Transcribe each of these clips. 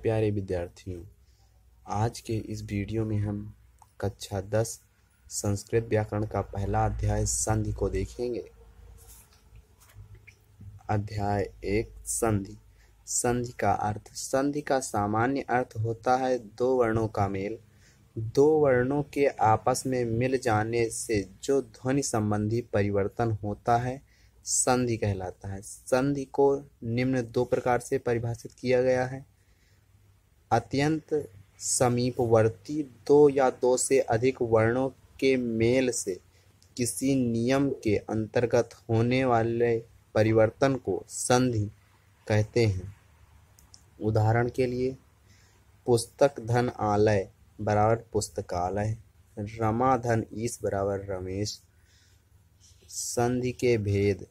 प्यारे विद्यार्थियों, आज के इस वीडियो में हम कक्षा 10 संस्कृत व्याकरण का पहला अध्याय संधि को देखेंगे। अध्याय 1 संधि। संधि का अर्थ। संधि का सामान्य अर्थ होता है दो वर्णों का मेल। दो वर्णों के आपस में मिल जाने से जो ध्वनि संबंधी परिवर्तन होता है संधि कहलाता है। संधि को निम्न दो प्रकार से परिभाषित किया गया है। अत्यंत समीपवर्ती दो या दो से अधिक वर्णों के मेल से किसी नियम के अंतर्गत होने वाले परिवर्तन को संधि कहते हैं। उदाहरण के लिए, पुस्तक धन आलय बराबर पुस्तकालय, रमा धन ईश बराबर रमेश। संधि के भेद।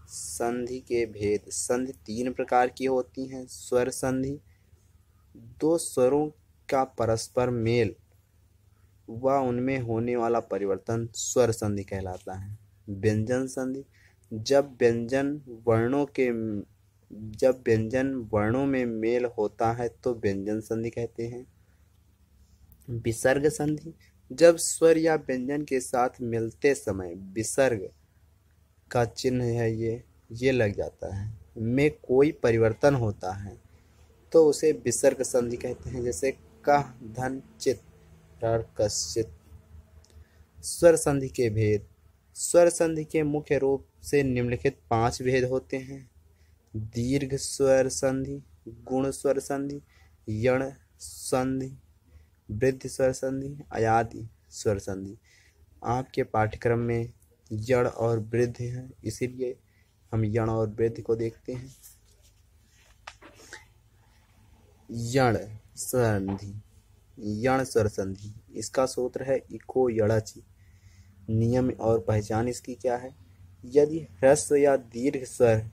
संधि के भेद। संधि तीन प्रकार की होती हैं। स्वर संधि, दो स्वरों का परस्पर मेल व उनमें होने वाला परिवर्तन स्वर संधि कहलाता है। व्यंजन संधि, जब व्यंजन वर्णों में मेल होता है तो व्यंजन संधि कहते हैं। विसर्ग संधि, जब स्वर या व्यंजन के साथ मिलते समय विसर्ग का चिन्ह है ये लग जाता है, में कोई परिवर्तन होता है तो उसे विसर्ग संधि कहते हैं। जैसे कह धन चित कश्चित। स्वर संधि के भेद। स्वर संधि के मुख्य रूप से निम्नलिखित 5 भेद होते हैं। दीर्घ स्वर संधि, गुण स्वर संधि, यण संधि, वृद्धि स्वर संधि, अयादि स्वर संधि। आपके पाठ्यक्रम में यण और वृद्धि है, इसीलिए हम यण और वृद्धि को देखते हैं। यण संधि, यण स्वर संधि, इसका सूत्र है इको यणचि। नियम और पहचान इसकी क्या है? यदि ह्रस्व या दीर्घ स्वर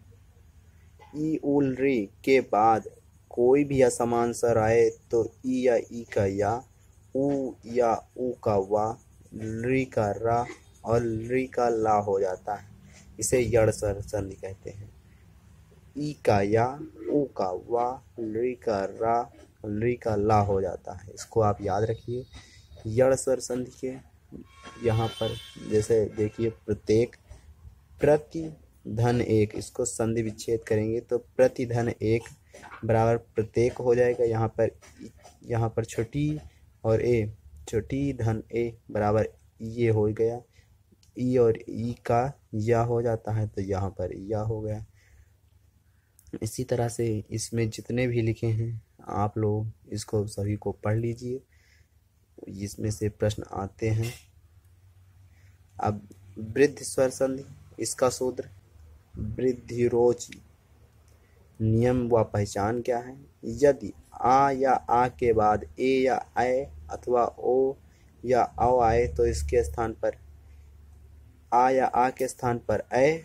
ई उल रे के बाद कोई भी असमान स्वर आए तो ई या ई का या, ऊ या ऊ का वा, री का रा और री का ला हो जाता है। इसे यण स्वर संधि कहते हैं। ई का या, ऊ का वा, री का रा, री का ला हो जाता है। इसको आप याद रखिए। यण स्वर संधि के यहाँ पर जैसे देखिए, प्रत्येक प्रति धन एक, इसको संधि विच्छेद करेंगे तो प्रति धन एक बराबर प्रत्येक हो जाएगा। यहाँ पर छोटी और ए, छोटी धन ए बराबर ये हो गया। ई और ई का या हो जाता है तो यहाँ पर या हो गया। इसी तरह से इसमें जितने भी लिखे हैं आप लोग इसको सभी को पढ़ लीजिए, इसमें से प्रश्न आते हैं। अब वृद्धि स्वर संधि, इसका सूत्र वृद्धिरोचि। नियम व पहचान क्या है? यदि आ या आ के बाद ए या ऐ अथवा ओ या औ आए तो इसके स्थान पर आ या आ के स्थान पर ऐ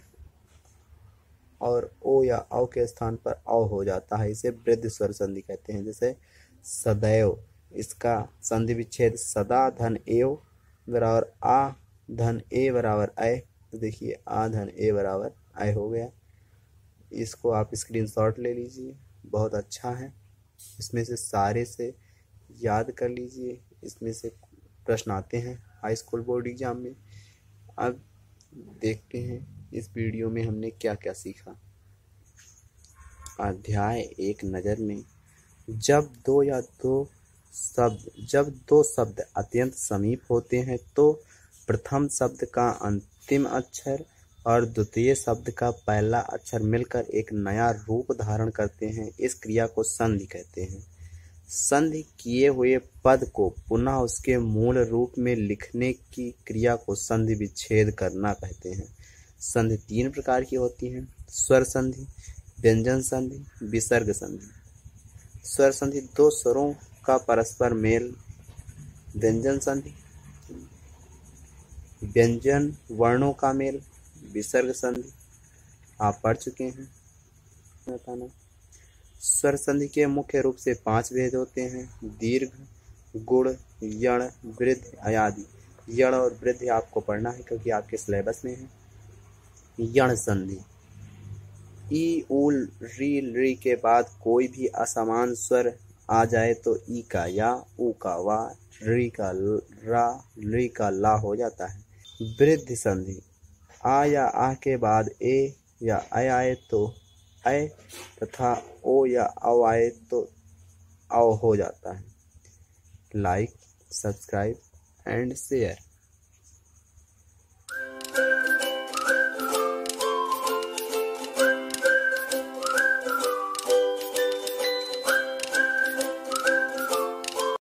और ओ या औ के स्थान पर औ हो जाता है। इसे वृद्धि स्वर संधि कहते हैं। जैसे सदैव, इसका संधि विच्छेद सदा धन एव बराबर आ धन ए बराबर ऐ, तो देखिए आ धन ए बराबर ऐ हो गया। इसको आप स्क्रीनशॉट ले लीजिए, बहुत अच्छा है। इसमें से सारे से याद कर लीजिए, इसमें से प्रश्न आते हैं हाई स्कूल बोर्ड एग्जाम में। अब देखते हैं इस वीडियो में हमने क्या क्या सीखा। अध्याय 1 नज़र में। जब दो शब्द अत्यंत समीप होते हैं तो प्रथम शब्द का अंतिम अक्षर और द्वितीय शब्द का पहला अक्षर मिलकर एक नया रूप धारण करते हैं। इस क्रिया को संधि कहते हैं। संधि किए हुए पद को पुनः उसके मूल रूप में लिखने की क्रिया को संधि विच्छेद करना कहते हैं। संधि 3 प्रकार की होती हैं। स्वर संधि, व्यंजन संधि, विसर्ग संधि। स्वर संधि, दो स्वरों का परस्पर मेल। व्यंजन संधि, व्यंजन वर्णों का मेल। विसर्ग संधि आप पढ़ चुके हैं, बताना। स्वर संधि के मुख्य रूप से 5 भेद होते हैं। दीर्घ, गुण, यण, वृद्धि, अयादि। यण और वृद्धि आपको पढ़ना है क्योंकि आपके सिलेबस में है। यण संधि, ई उल री री के बाद कोई भी असमान स्वर आ जाए तो ई का या, ऊ का वा, री का रा, री का ला हो जाता है। वृद्धि संधि, आ या आ के बाद ए या ऐ आए तो ऐ तथा ओ या औ आए तो औ हो जाता है। Like, subscribe and share.